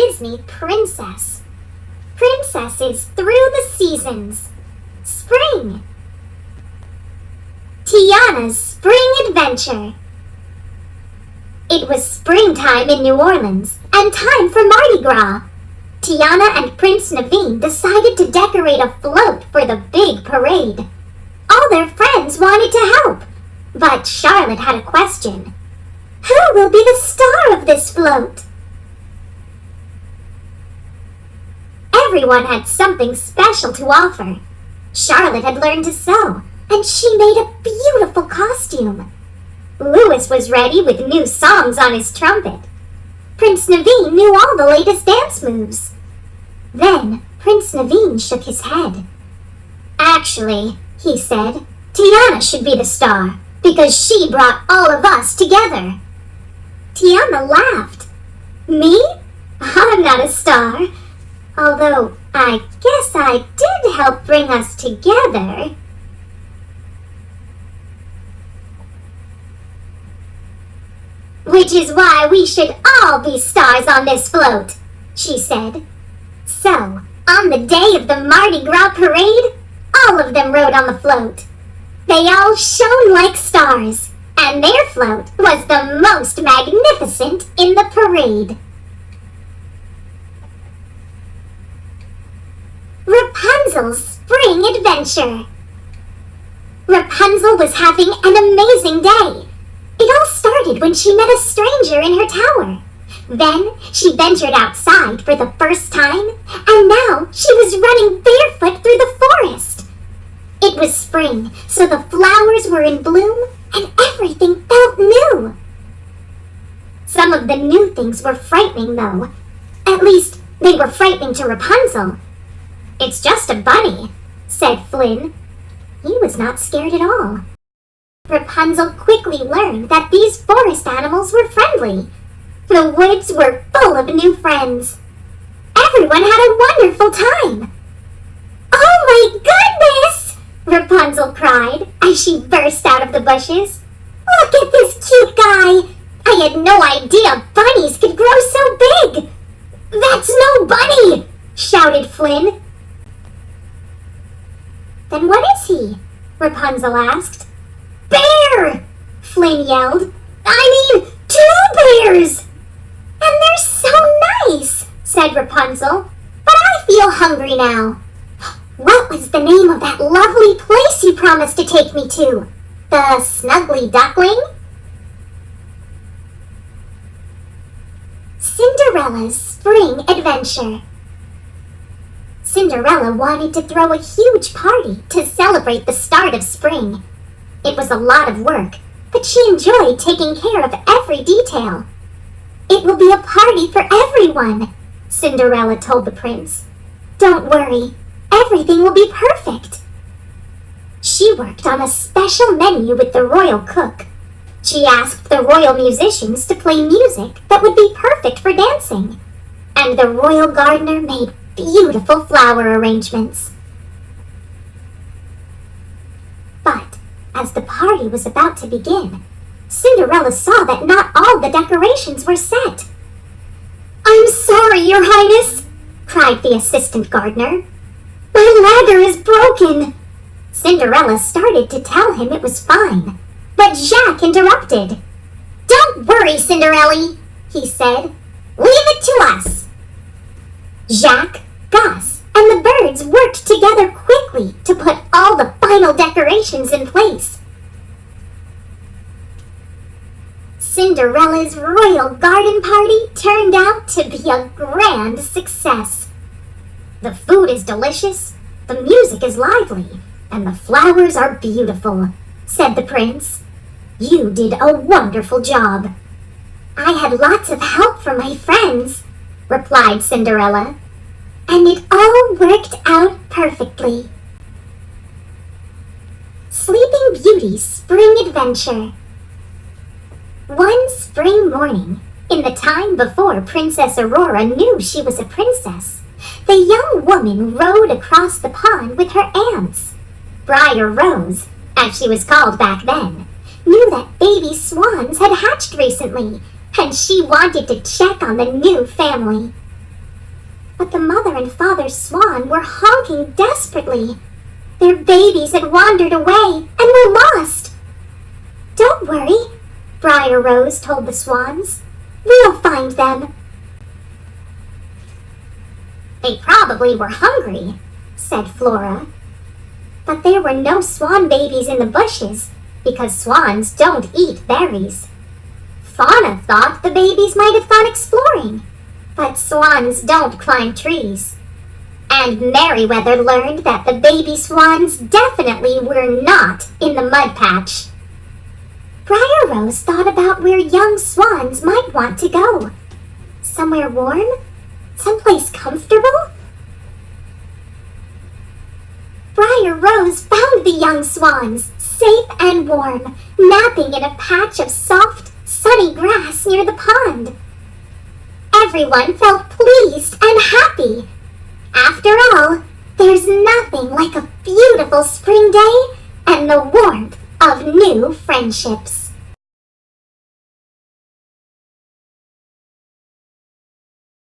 Disney princess. Princesses through the seasons. Spring. Tiana's Spring Adventure. It was springtime in New Orleans and time for Mardi Gras. Tiana and Prince Naveen decided to decorate a float for the big parade. All their friends wanted to help, but Charlotte had a question. Who will be the star of this float? Everyone had something special to offer. Charlotte had learned to sew, and she made a beautiful costume. Louis was ready with new songs on his trumpet. Prince Naveen knew all the latest dance moves. Then Prince Naveen shook his head. Actually, he said, Tiana should be the star, because she brought all of us together. Tiana laughed. Me? I'm not a star. Although, I guess I did help bring us together. Which is why we should all be stars on this float, she said. So, on the day of the Mardi Gras parade, all of them rode on the float. They all shone like stars, and their float was the most magnificent in the parade. Rapunzel's Spring Adventure. Rapunzel was having an amazing day. It all started when she met a stranger in her tower. Then she ventured outside for the first time, and now she was running barefoot through the forest. It was spring, so the flowers were in bloom, and everything felt new. Some of the new things were frightening, though. At least, they were frightening to Rapunzel. It's just a bunny, said Flynn. He was not scared at all. Rapunzel quickly learned that these forest animals were friendly. The woods were full of new friends. Everyone had a wonderful time. Oh my goodness! Rapunzel cried as she burst out of the bushes. Look at this cute guy! I had no idea bunnies could grow so big! That's no bunny! Shouted Flynn. Then what is he? Rapunzel asked. Bear! Flynn yelled. I mean, 2 bears! And they're so nice, said Rapunzel. But I feel hungry now. What was the name of that lovely place you promised to take me to? The Snuggly Duckling? Cinderella's Spring Adventure. Cinderella wanted to throw a huge party to celebrate the start of spring. It was a lot of work, but she enjoyed taking care of every detail. It will be a party for everyone, Cinderella told the prince. Don't worry, everything will be perfect. She worked on a special menu with the royal cook. She asked the royal musicians to play music that would be perfect for dancing. And the royal gardener made beautiful flower arrangements. But as the party was about to begin, Cinderella saw that not all the decorations were set. I'm sorry, Your Highness, cried the assistant gardener. My ladder is broken. Cinderella started to tell him it was fine, but Jacques interrupted. Don't worry, Cinderella, he said. Leave it to us. Jacques, Gus, and the birds worked together quickly to put all the final decorations in place. Cinderella's royal garden party turned out to be a grand success. The food is delicious, the music is lively, and the flowers are beautiful, said the prince. You did a wonderful job. I had lots of help from my friends, replied Cinderella, and it all worked out perfectly. Sleeping Beauty's Spring Adventure. One spring morning, in the time before Princess Aurora knew she was a princess, the young woman rode across the pond with her aunts. Briar Rose, as she was called back then, knew that baby swans had hatched recently, and she wanted to check on the new family. But the mother and father swan were honking desperately. Their babies had wandered away and were lost. "Don't worry," Briar Rose told the swans. "We'll find them." "They probably were hungry," said Flora. But there were no swan babies in the bushes, because swans don't eat berries. Fauna thought the babies might have gone exploring, but swans don't climb trees. And Merryweather learned that the baby swans definitely were not in the mud patch. Briar Rose thought about where young swans might want to go. Somewhere warm? Someplace comfortable? Briar Rose found the young swans, safe and warm, napping in a patch of soft, sunny grass near the pond. Everyone felt pleased and happy. After all, there's nothing like a beautiful spring day and the warmth of new friendships.